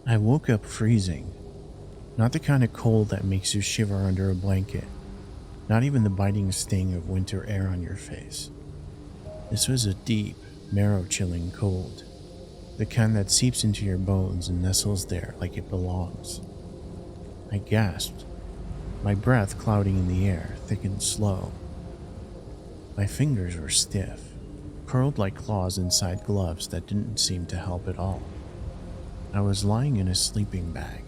I woke up freezing. Not the kind of cold that makes you shiver under a blanket. Not even the biting sting of winter air on your face. This was a deep, marrow-chilling cold. The kind that seeps into your bones and nestles there like it belongs. I gasped, my breath clouding in the air, thick and slow. My fingers were stiff, curled like claws inside gloves that didn't seem to help at all. I was lying in a sleeping bag,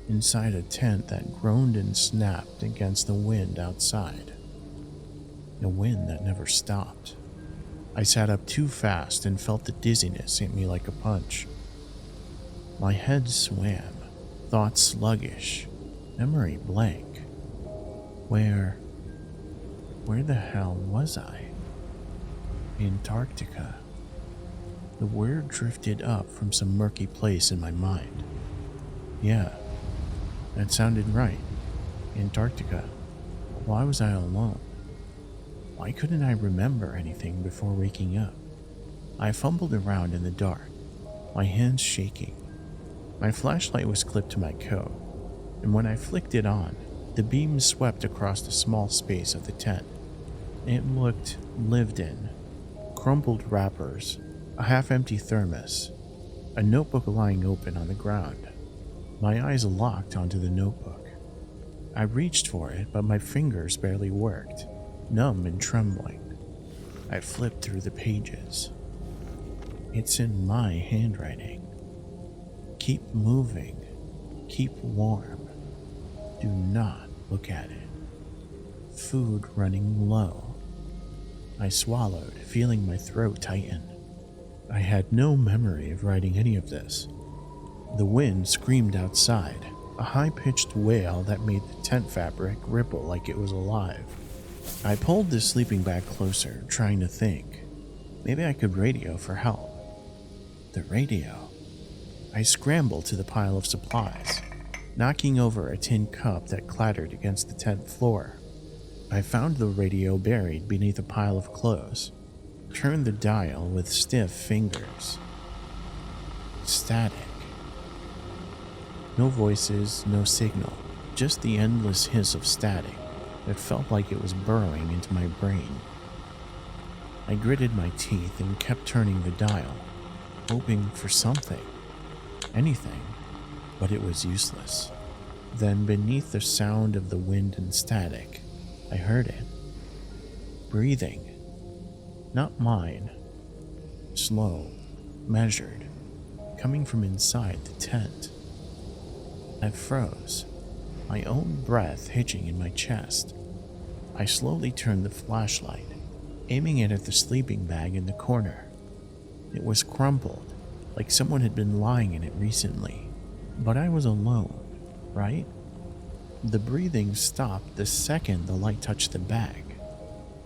inside a tent that groaned and snapped against the wind outside. A wind that never stopped. I sat up too fast and felt the dizziness hit me like a punch. My head swam, thoughts sluggish, memory blank. Where the hell was I? Antarctica. The word drifted up from some murky place in my mind. Yeah, that sounded right. Antarctica. Why was I alone? Why couldn't I remember anything before waking up? I fumbled around in the dark, my hands shaking. My flashlight was clipped to my coat, and when I flicked it on, the beam swept across the small space of the tent. It looked lived in. Crumpled wrappers, a half-empty thermos, a notebook lying open on the ground. My eyes locked onto the notebook. I reached for it, but my fingers barely worked, numb and trembling. I flipped through the pages. It's in my handwriting. Keep moving. Keep warm. Do not look at it. Food running low. I swallowed, feeling my throat tighten. I had no memory of writing any of this. The wind screamed outside, a high-pitched wail that made the tent fabric ripple like it was alive. I pulled the sleeping bag closer, trying to think. Maybe I could radio for help. The radio. I scrambled to the pile of supplies, knocking over a tin cup that clattered against the tent floor. I found the radio buried beneath a pile of clothes, turned the dial with stiff fingers. Static. No voices, no signal, just the endless hiss of static that felt like it was burrowing into my brain. I gritted my teeth and kept turning the dial, hoping for something, anything, but it was useless. Then, beneath the sound of the wind and static, I heard it. Breathing. Not mine. Slow, measured, coming from inside the tent. I froze, my own breath hitching in my chest. I slowly turned the flashlight, aiming it at the sleeping bag in the corner. It was crumpled, like someone had been lying in it recently. But I was alone, right? The breathing stopped the second the light touched the bag.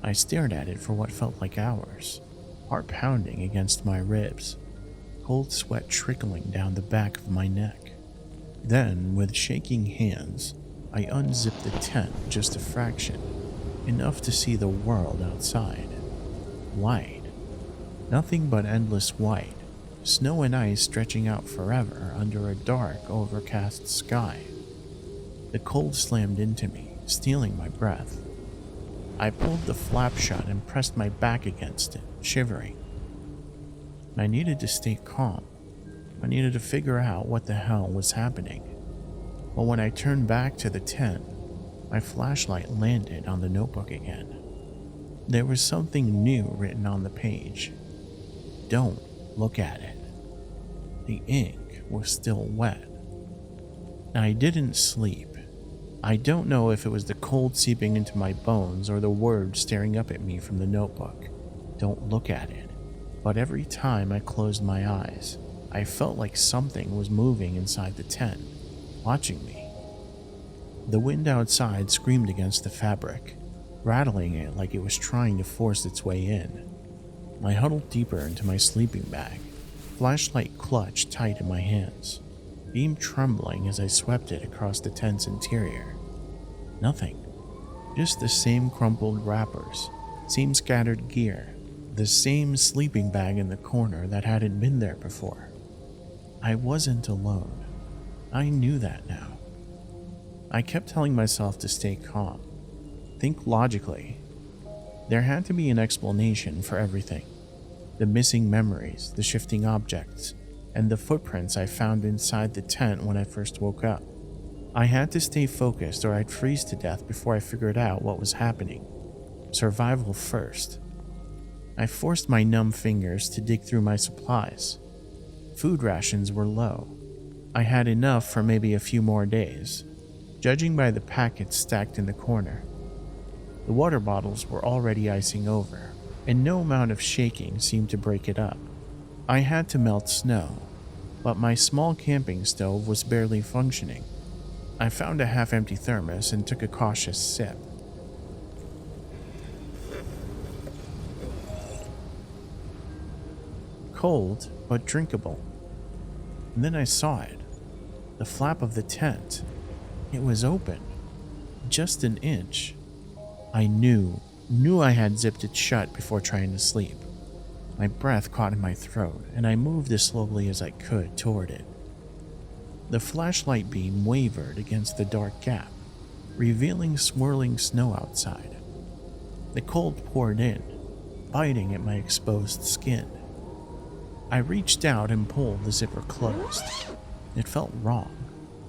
I stared at it for what felt like hours, heart pounding against my ribs, cold sweat trickling down the back of my neck. Then, with shaking hands, I unzipped the tent just a fraction, enough to see the world outside. White. Nothing but endless white, snow and ice stretching out forever under a dark, overcast sky. The cold slammed into me, stealing my breath. I pulled the flap shut and pressed my back against it, shivering. I needed to stay calm. I needed to figure out what the hell was happening. But when I turned back to the tent, my flashlight landed on the notebook again. There was something new written on the page. Don't look at it. The ink was still wet. I didn't sleep. I don't know if it was the cold seeping into my bones or the words staring up at me from the notebook. Don't look at it. But every time I closed my eyes, I felt like something was moving inside the tent, watching me. The wind outside screamed against the fabric, rattling it like it was trying to force its way in. I huddled deeper into my sleeping bag, flashlight clutched tight in my hands, beam trembling as I swept it across the tent's interior. Nothing. Just the same crumpled wrappers, same scattered gear, the same sleeping bag in the corner that hadn't been there before. I wasn't alone. I knew that now. I kept telling myself to stay calm, think logically. There had to be an explanation for everything. The missing memories, the shifting objects, and the footprints I found inside the tent when I first woke up. I had to stay focused or I'd freeze to death before I figured out what was happening. Survival first. I forced my numb fingers to dig through my supplies. Food rations were low. I had enough for maybe a few more days, judging by the packets stacked in the corner. The water bottles were already icing over, and no amount of shaking seemed to break it up. I had to melt snow, but my small camping stove was barely functioning. I found a half-empty thermos and took a cautious sip. Cold, but drinkable. And then I saw it. The flap of the tent. It was open. Just an inch. I knew I had zipped it shut before trying to sleep. My breath caught in my throat, and I moved as slowly as I could toward it. The flashlight beam wavered against the dark gap, revealing swirling snow outside. The cold poured in, biting at my exposed skin. I reached out and pulled the zipper closed. It felt wrong,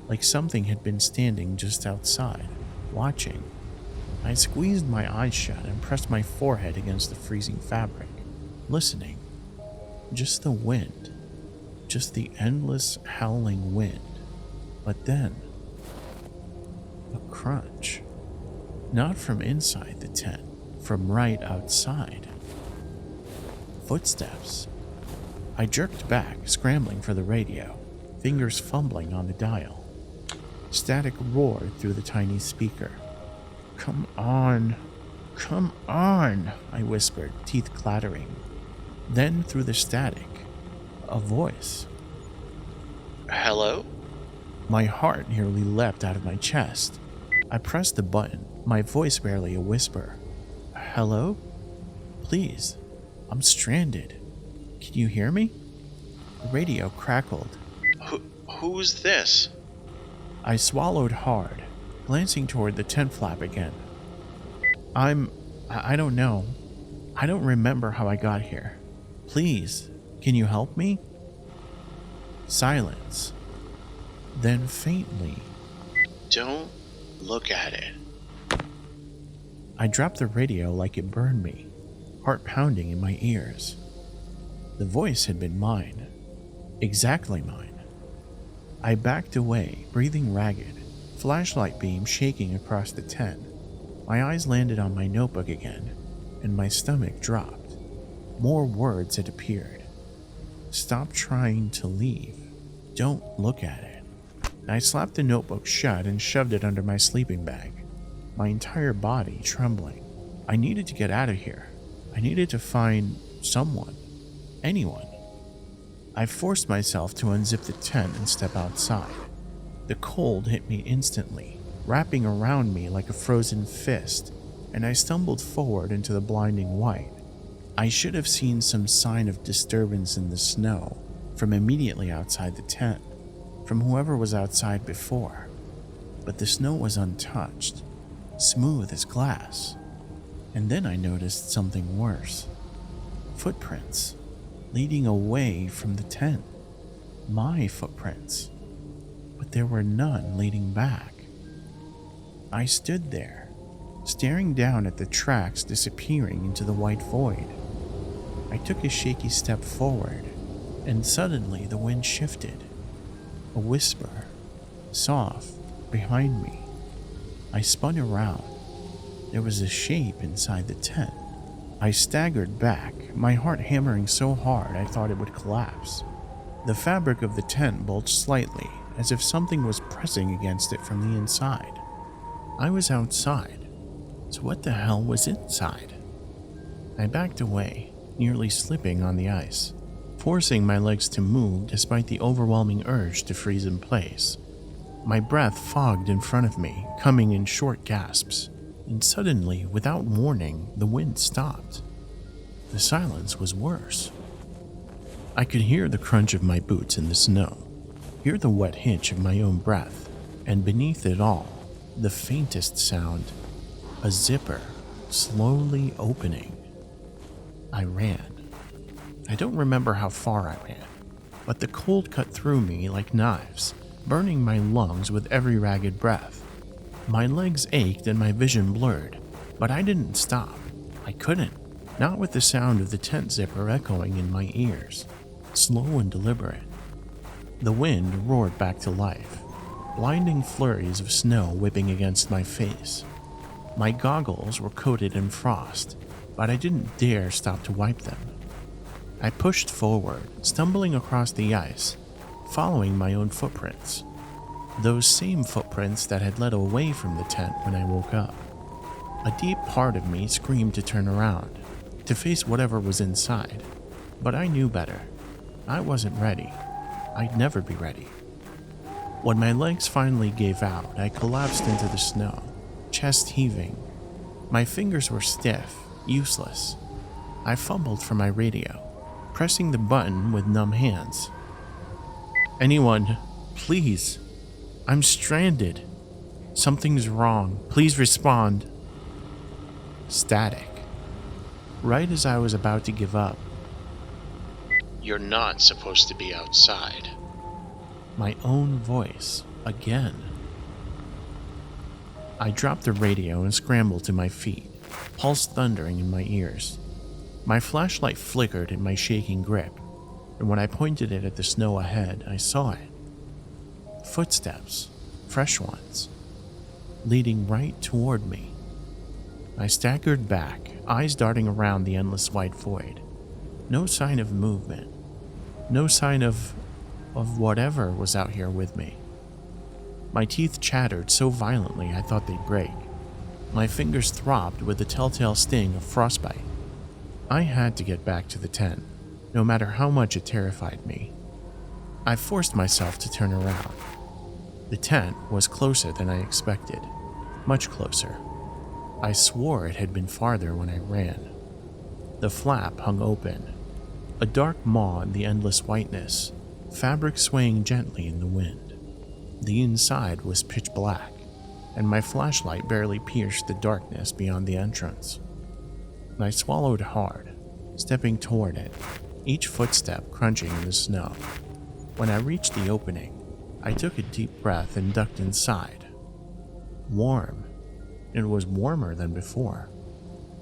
like something had been standing just outside, watching. I squeezed my eyes shut and pressed my forehead against the freezing fabric, listening. Just the wind. Just the endless howling wind. But then, a crunch. Not from inside the tent, from right outside. Footsteps. I jerked back, scrambling for the radio, fingers fumbling on the dial. Static roared through the tiny speaker. "Come on, come on," I whispered, teeth clattering. Then through the static, a voice. "Hello?" My heart nearly leapt out of my chest. I pressed the button, my voice barely a whisper. "Hello? Please, I'm stranded. Can you hear me?" The radio crackled. Who's this?" I swallowed hard, glancing toward the tent flap again. I don't know. I don't remember how I got here. Please, can you help me?" Silence. Then faintly, "Don't look at it." I dropped the radio like it burned me, heart pounding in my ears. The voice had been mine. Exactly mine. I backed away, breathing ragged, flashlight beam shaking across the tent. My eyes landed on my notebook again, and my stomach dropped. More words had appeared. Stop trying to leave. Don't look at it. I slapped the notebook shut and shoved it under my sleeping bag, my entire body trembling. I needed to get out of here. I needed to find someone. Anyone. I forced myself to unzip the tent and step outside. The cold hit me instantly, wrapping around me like a frozen fist, and I stumbled forward into the blinding white. I should have seen some sign of disturbance in the snow from immediately outside the tent, from whoever was outside before. But the snow was untouched, smooth as glass. And then I noticed something worse. Footprints leading away from the tent. My footprints. But there were none leading back. I stood there, staring down at the tracks disappearing into the white void. I took a shaky step forward, and suddenly the wind shifted. A whisper, soft, behind me. I spun around. There was a shape inside the tent. I staggered back, my heart hammering so hard I thought it would collapse. The fabric of the tent bulged slightly, as if something was pressing against it from the inside. I was outside, so what the hell was inside? I backed away, nearly slipping on the ice, forcing my legs to move despite the overwhelming urge to freeze in place. My breath fogged in front of me, coming in short gasps, and suddenly, without warning, the wind stopped. The silence was worse. I could hear the crunch of my boots in the snow, hear the wet hitch of my own breath, and beneath it all, the faintest sound, a zipper slowly opening. I ran. I don't remember how far I ran, but the cold cut through me like knives, burning my lungs with every ragged breath. My legs ached and my vision blurred, but I didn't stop. I couldn't, not with the sound of the tent zipper echoing in my ears, slow and deliberate. The wind roared back to life, blinding flurries of snow whipping against my face. My goggles were coated in frost, but I didn't dare stop to wipe them. I pushed forward, stumbling across the ice, following my own footprints. Those same footprints that had led away from the tent when I woke up. A deep part of me screamed to turn around, to face whatever was inside, but I knew better. I wasn't ready. I'd never be ready. When my legs finally gave out, I collapsed into the snow, chest heaving. My fingers were stiff, useless. I fumbled for my radio, pressing the button with numb hands. "Anyone, please. I'm stranded. Something's wrong. Please respond." Static. Right as I was about to give up, You're not supposed to be outside. my own voice again. I dropped the radio and scrambled to my feet, pulse thundering in my ears. My flashlight flickered in my shaking grip, and when I pointed it at the snow ahead, I saw it. Footsteps, fresh ones, leading right toward me. I staggered back, eyes darting around the endless white void. No sign of movement. No sign of whatever was out here with me. My teeth chattered so violently I thought they'd break. My fingers throbbed with the telltale sting of frostbite. I had to get back to the tent, no matter how much it terrified me. I forced myself to turn around. The tent was closer than I expected, much closer. I swore it had been farther when I ran. The flap hung open, a dark maw in the endless whiteness, fabric swaying gently in the wind. The inside was pitch black, and my flashlight barely pierced the darkness beyond the entrance. I swallowed hard, stepping toward it, each footstep crunching in the snow. When I reached the opening, I took a deep breath and ducked inside. Warm. It was warmer than before.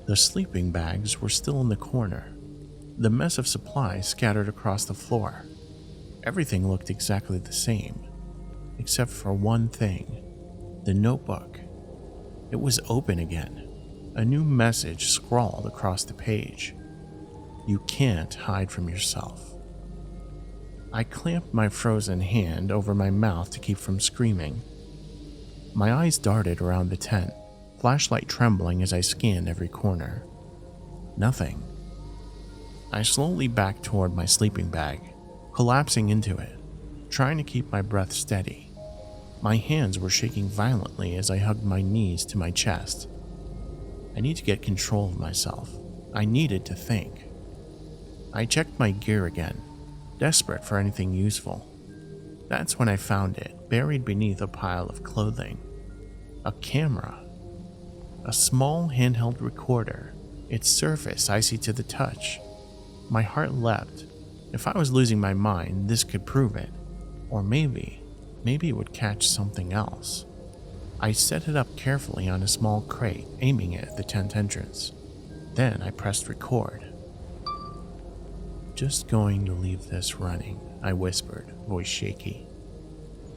The sleeping bags were still in the corner, the mess of supplies scattered across the floor. Everything looked exactly the same, except for one thing, the notebook. It was open again, a new message scrawled across the page. You can't hide from yourself. I clamped my frozen hand over my mouth to keep from screaming. My eyes darted around the tent, flashlight trembling as I scanned every corner. Nothing. I slowly backed toward my sleeping bag, collapsing into it, trying to keep my breath steady. My hands were shaking violently as I hugged my knees to my chest. I need to get control of myself. I needed to think. I checked my gear again, desperate for anything useful. That's when I found it, buried beneath a pile of clothing. A camera. A small handheld recorder, its surface icy to the touch. My heart leapt. If I was losing my mind, this could prove it. Or maybe it would catch something else. I set it up carefully on a small crate, aiming it at the tent entrance. Then I pressed record. Just going to leave this running, I whispered, voice shaky.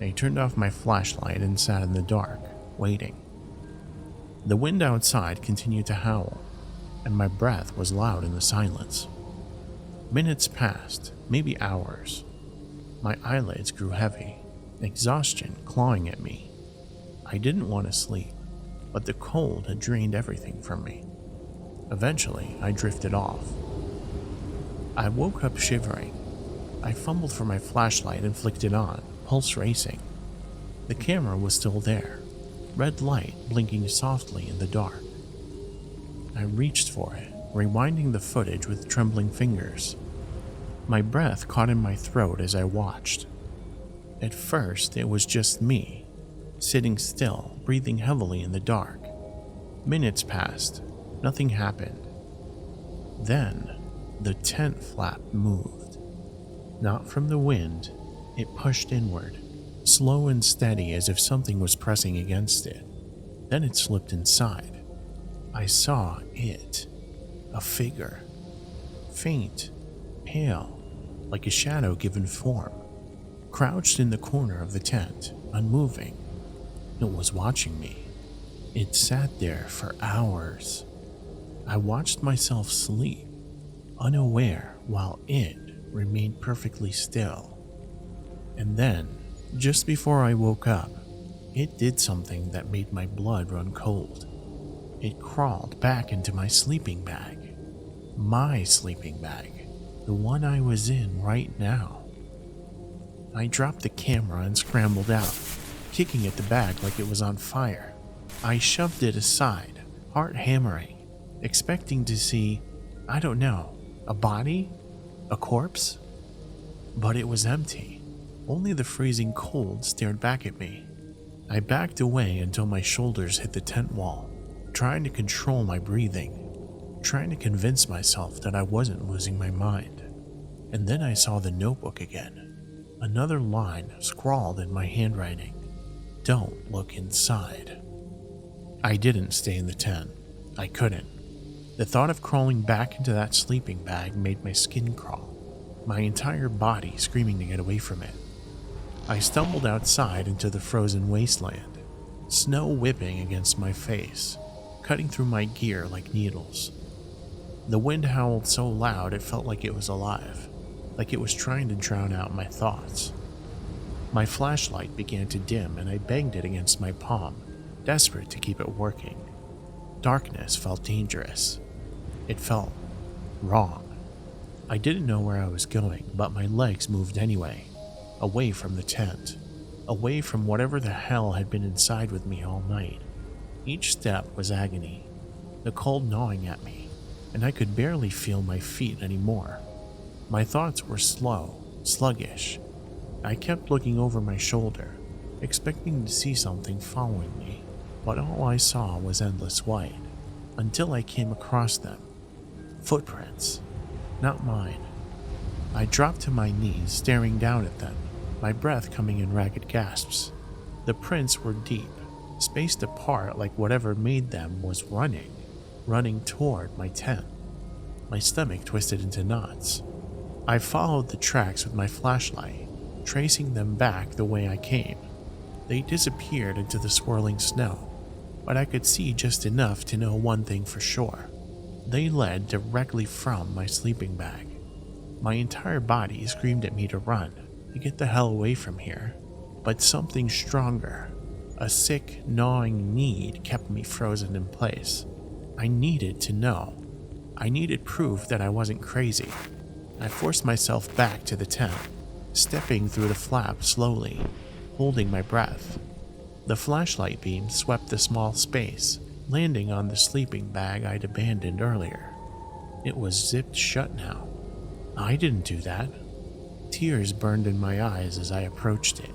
I turned off my flashlight and sat in the dark, waiting. The wind outside continued to howl, and my breath was loud in the silence. Minutes passed, maybe hours. My eyelids grew heavy, exhaustion clawing at me. I didn't want to sleep, but the cold had drained everything from me. Eventually, I drifted off. I woke up shivering. I fumbled for my flashlight and flicked it on, pulse racing. The camera was still there, red light blinking softly in the dark. I reached for it, rewinding the footage with trembling fingers. My breath caught in my throat as I watched. At first, it was just me, sitting still, breathing heavily in the dark. Minutes passed. Nothing happened. Then, the tent flap moved. Not from the wind, it pushed inward, slow and steady as if something was pressing against it. Then it slipped inside. I saw it. A figure. Faint, pale, like a shadow given form. Crouched in the corner of the tent, unmoving. It was watching me. It sat there for hours. I watched myself sleep, unaware, while it remained perfectly still. And then, just before I woke up, it did something that made my blood run cold. It crawled back into my sleeping bag. My sleeping bag, the one I was in right now. I dropped the camera and scrambled out, kicking at the bag like it was on fire. I shoved it aside, heart hammering, expecting to see, I don't know, a body? A corpse? But it was empty. Only the freezing cold stared back at me. I backed away until my shoulders hit the tent wall, trying to control my breathing, trying to convince myself that I wasn't losing my mind. And then I saw the notebook again. Another line scrawled in my handwriting. Don't look inside. I didn't stay in the tent. I couldn't. The thought of crawling back into that sleeping bag made my skin crawl, my entire body screaming to get away from it. I stumbled outside into the frozen wasteland, snow whipping against my face, cutting through my gear like needles. The wind howled so loud it felt like it was alive, like it was trying to drown out my thoughts. My flashlight began to dim and I banged it against my palm, desperate to keep it working. Darkness felt dangerous. It felt wrong. I didn't know where I was going, but my legs moved anyway, away from the tent, away from whatever the hell had been inside with me all night. Each step was agony, the cold gnawing at me, and I could barely feel my feet anymore. My thoughts were slow, sluggish. I kept looking over my shoulder, expecting to see something following me, but all I saw was endless white, until I came across them. Footprints, not mine. I dropped to my knees, staring down at them, my breath coming in ragged gasps. The prints were deep, spaced apart like whatever made them was running toward my tent. My stomach twisted into knots. I followed the tracks with my flashlight, tracing them back the way I came. They disappeared into the swirling snow, but I could see just enough to know one thing for sure. They led directly from my sleeping bag. My entire body screamed at me to run, to get the hell away from here, but something stronger, a sick, gnawing need kept me frozen in place. I needed to know. I needed proof that I wasn't crazy. I forced myself back to the tent, stepping through the flap slowly, holding my breath. The flashlight beam swept the small space, landing on the sleeping bag I'd abandoned earlier. It was zipped shut now. I didn't do that. Tears burned in my eyes as I approached it,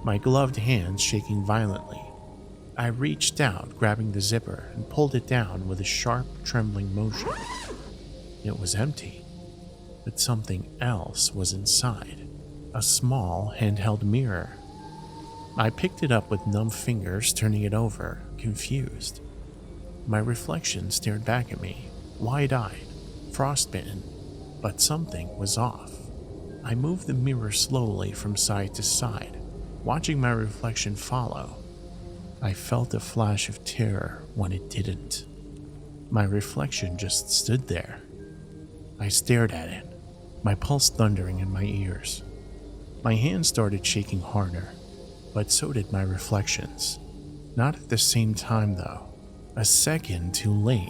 my gloved hands shaking violently. I reached out, grabbing the zipper, and pulled it down with a sharp, trembling motion. It was empty, but something else was inside. A small, handheld mirror. I picked it up with numb fingers, turning it over, confused. My reflection stared back at me, wide-eyed, frostbitten, but something was off. I moved the mirror slowly from side to side, watching my reflection follow. I felt a flash of terror when it didn't. My reflection just stood there. I stared at it, my pulse thundering in my ears. My hands started shaking harder, but so did my reflections. Not at the same time, though. A second too late.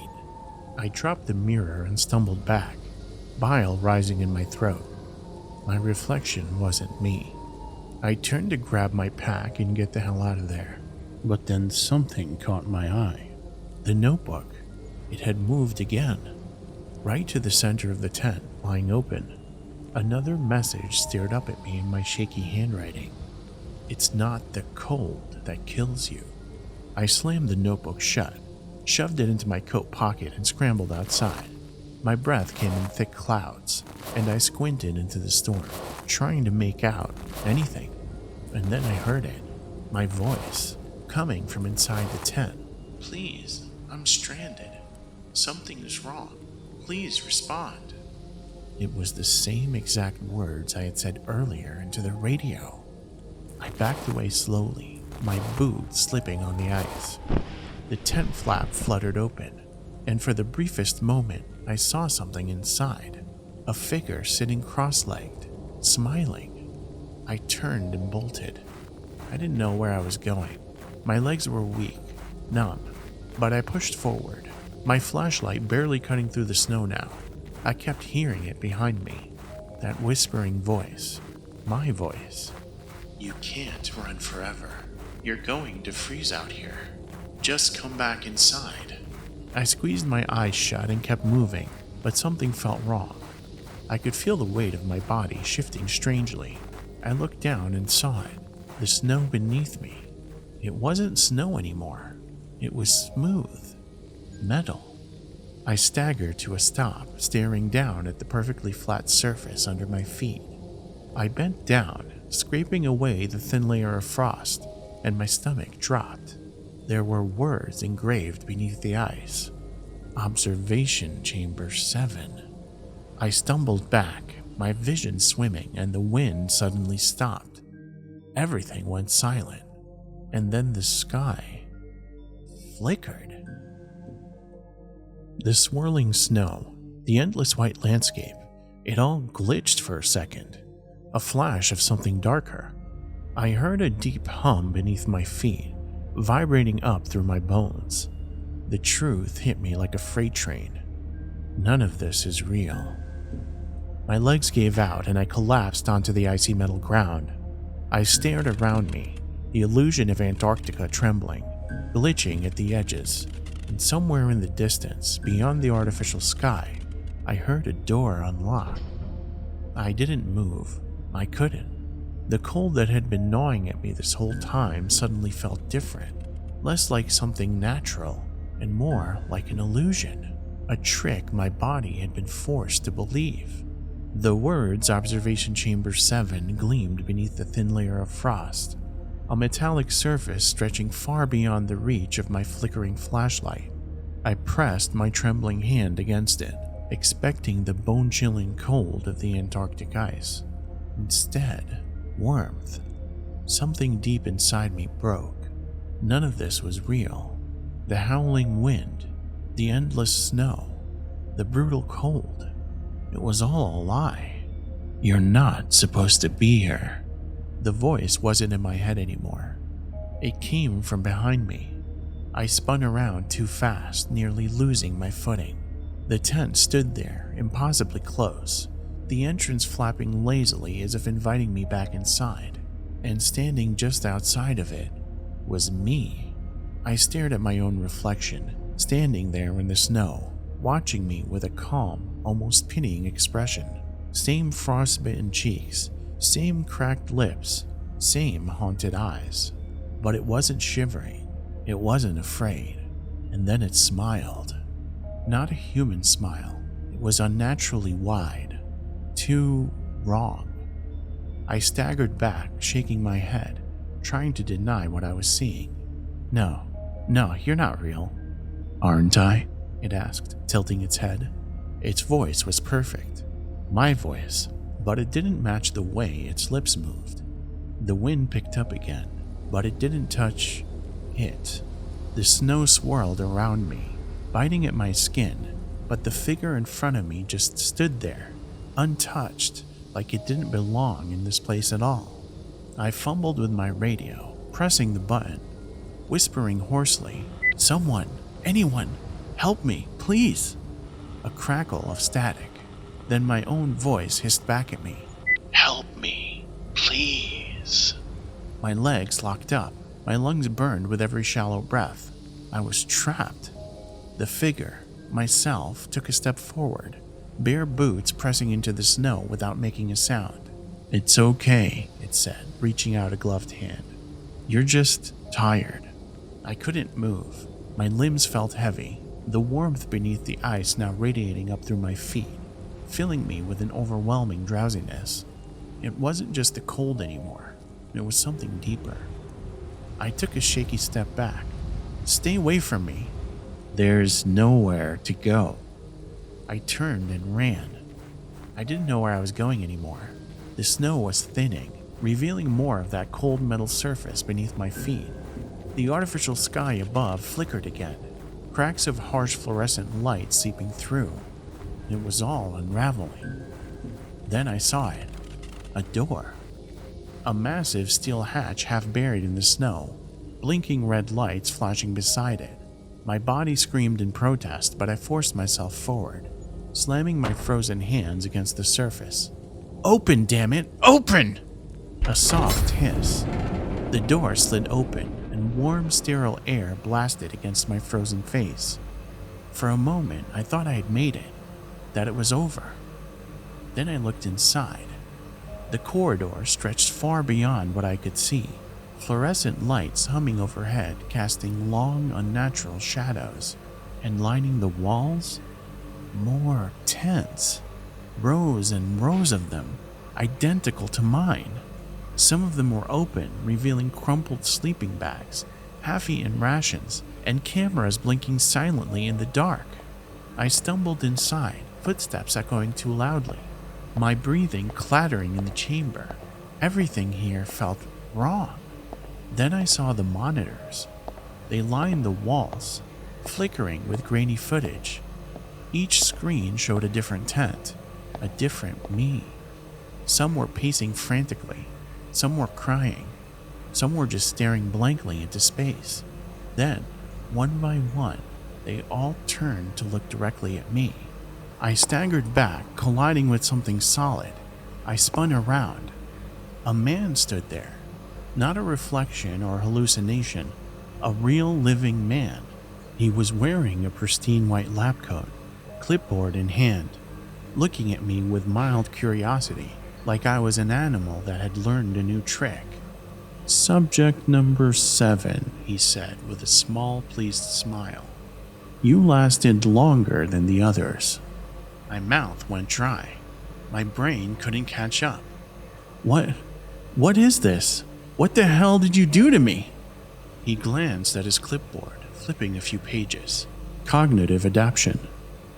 I dropped the mirror and stumbled back, bile rising in my throat. My reflection wasn't me. I turned to grab my pack and get the hell out of there. But then something caught my eye. The notebook. It had moved again, right to the center of the tent, lying open. Another message stared up at me in my shaky handwriting. It's not the cold that kills you. I slammed the notebook shut, shoved it into my coat pocket, and scrambled outside. My breath came in thick clouds, and I squinted into the storm, trying to make out anything. And then I heard it, my voice, coming from inside the tent. "Please, I'm stranded. Something is wrong. Please respond." It was the same exact words I had said earlier into the radio. I backed away slowly, my boots slipping on the ice. The tent flap fluttered open, and for the briefest moment, I saw something inside. A figure sitting cross-legged, smiling. I turned and bolted. I didn't know where I was going. My legs were weak, numb, but I pushed forward, my flashlight barely cutting through the snow now. I kept hearing it behind me, that whispering voice, my voice. "You can't run forever. You're going to freeze out here. Just come back inside." I squeezed my eyes shut and kept moving, but something felt wrong. I could feel the weight of my body shifting strangely. I looked down and saw it, the snow beneath me. It wasn't snow anymore. It was smooth, metal. I staggered to a stop, staring down at the perfectly flat surface under my feet. I bent down, scraping away the thin layer of frost, and my stomach dropped. There were words engraved beneath the ice. Observation Chamber 7. I stumbled back, my vision swimming, and the wind suddenly stopped. Everything went silent, and then the sky flickered. The swirling snow, the endless white landscape, it all glitched for a second. A flash of something darker. I heard a deep hum beneath my feet, vibrating up through my bones. The truth hit me like a freight train. None of this is real. My legs gave out and I collapsed onto the icy metal ground. I stared around me, the illusion of Antarctica trembling, glitching at the edges. And somewhere in the distance, beyond the artificial sky, I heard a door unlock. I didn't move. I couldn't. The cold that had been gnawing at me this whole time suddenly felt different, less like something natural and more like an illusion, a trick my body had been forced to believe. The words Observation Chamber 7 gleamed beneath the thin layer of frost, a metallic surface stretching far beyond the reach of my flickering flashlight. I pressed my trembling hand against it, expecting the bone-chilling cold of the Antarctic ice. Instead, warmth. Something deep inside me broke. None of this was real. The howling wind, the endless snow, the brutal cold. It was all a lie. "You're not supposed to be here." The voice wasn't in my head anymore. It came from behind me. I spun around too fast, nearly losing my footing. The tent stood there, impossibly close, the entrance flapping lazily as if inviting me back inside. And standing just outside of it was me. I stared at my own reflection, standing there in the snow, watching me with a calm, almost pitying expression. Same frostbitten cheeks, same cracked lips, same haunted eyes. But it wasn't shivering, it wasn't afraid. And then it smiled. Not a human smile. It was unnaturally wide. Too wrong. I staggered back, shaking my head, trying to deny what I was seeing. No, you're not real." "Aren't I?" it asked, tilting its head. Its voice was perfect. My voice, but it didn't match the way its lips moved. The wind picked up again, but it didn't touch it. The snow swirled around me, biting at my skin, but the figure in front of me just stood there, untouched, like it didn't belong in this place at all. I fumbled with my radio, pressing the button, whispering hoarsely, "Someone, anyone, help me, please." A crackle of static. Then my own voice hissed back at me, "Help me, please." My legs locked up, my lungs burned with every shallow breath. I was trapped. The figure, myself, took a step forward, bare boots pressing into the snow without making a sound. "It's okay," it said, reaching out a gloved hand. "You're just tired." I couldn't move. My limbs felt heavy, the warmth beneath the ice now radiating up through my feet, filling me with an overwhelming drowsiness. It wasn't just the cold anymore. It was something deeper. I took a shaky step back. "Stay away from me." "There's nowhere to go." I turned and ran. I didn't know where I was going anymore. The snow was thinning, revealing more of that cold metal surface beneath my feet. The artificial sky above flickered again, cracks of harsh fluorescent light seeping through. It was all unraveling. Then I saw it. A door. A massive steel hatch half buried in the snow, blinking red lights flashing beside it. My body screamed in protest, but I forced myself forward, slamming my frozen hands against the surface. "Open, damn it! Open!" A soft hiss. The door slid open, and warm, sterile air blasted against my frozen face. For a moment, I thought I had made it, that it was over. Then I looked inside. The corridor stretched far beyond what I could see, fluorescent lights humming overhead, casting long, unnatural shadows, and lining the walls. More tents. Rows and rows of them, identical to mine. Some of them were open, revealing crumpled sleeping bags, half-eaten rations, and cameras blinking silently in the dark. I stumbled inside, footsteps echoing too loudly, my breathing clattering in the chamber. Everything here felt wrong. Then I saw the monitors. They lined the walls, flickering with grainy footage. Each screen showed a different tent, a different me. Some were pacing frantically, some were crying, some were just staring blankly into space. Then, one by one, they all turned to look directly at me. I staggered back, colliding with something solid. I spun around. A man stood there. Not a reflection or hallucination, a real living man. He was wearing a pristine white lab coat, clipboard in hand, looking at me with mild curiosity, like I was an animal that had learned a new trick. "Subject number 7, he said with a small, pleased smile. "You lasted longer than the others." My mouth went dry. My brain couldn't catch up. What is this? What the hell did you do to me?" He glanced at his clipboard, flipping a few pages. "Cognitive adaptation.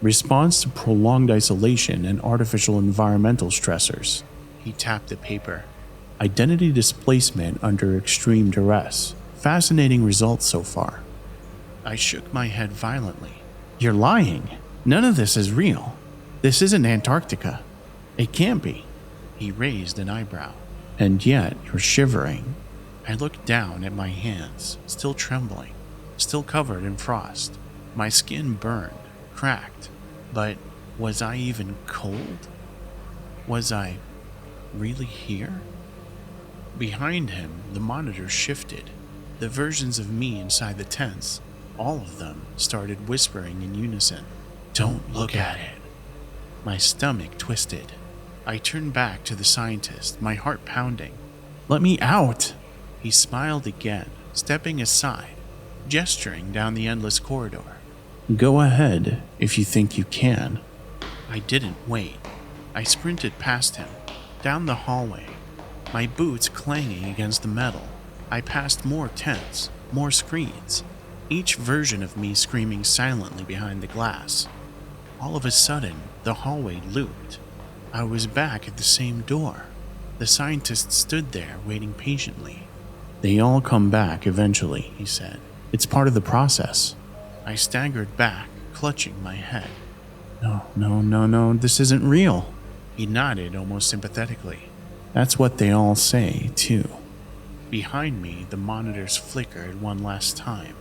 Response to prolonged isolation and artificial environmental stressors." He tapped the paper. "Identity displacement under extreme duress. Fascinating results so far." I shook my head violently. "You're lying. None of this is real. This isn't Antarctica. It can't be." He raised an eyebrow. "And yet you're shivering." I looked down at my hands, still trembling, still covered in frost. My skin burned, cracked. But was I even cold? Was I really here? Behind him, the monitors shifted. The versions of me inside the tents, all of them, started whispering in unison. "Don't look at it." My stomach twisted. I turned back to the scientist, my heart pounding. "Let me out!" He smiled again, stepping aside, gesturing down the endless corridor. "Go ahead, if you think you can." I didn't wait. I sprinted past him, down the hallway, my boots clanging against the metal. I passed more tents, more screens, each version of me screaming silently behind the glass. All of a sudden, the hallway looped. I was back at the same door. The scientist stood there, waiting patiently. "They all come back eventually," he said. "It's part of the process." I staggered back, clutching my head. No, this isn't real." He nodded almost sympathetically. "That's what they all say, too." Behind me, the monitors flickered one last time.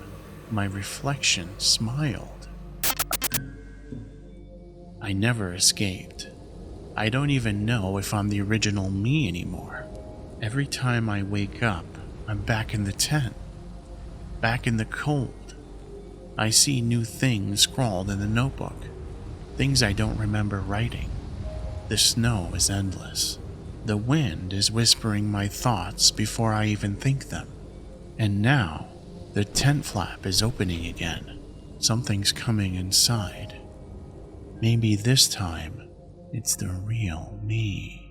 My reflection smiled. I never escaped. I don't even know if I'm the original me anymore. Every time I wake up, I'm back in the tent, back in the cold. I see new things scrawled in the notebook, things I don't remember writing. The snow is endless. The wind is whispering my thoughts before I even think them. And now, the tent flap is opening again. Something's coming inside. Maybe this time, it's the real me.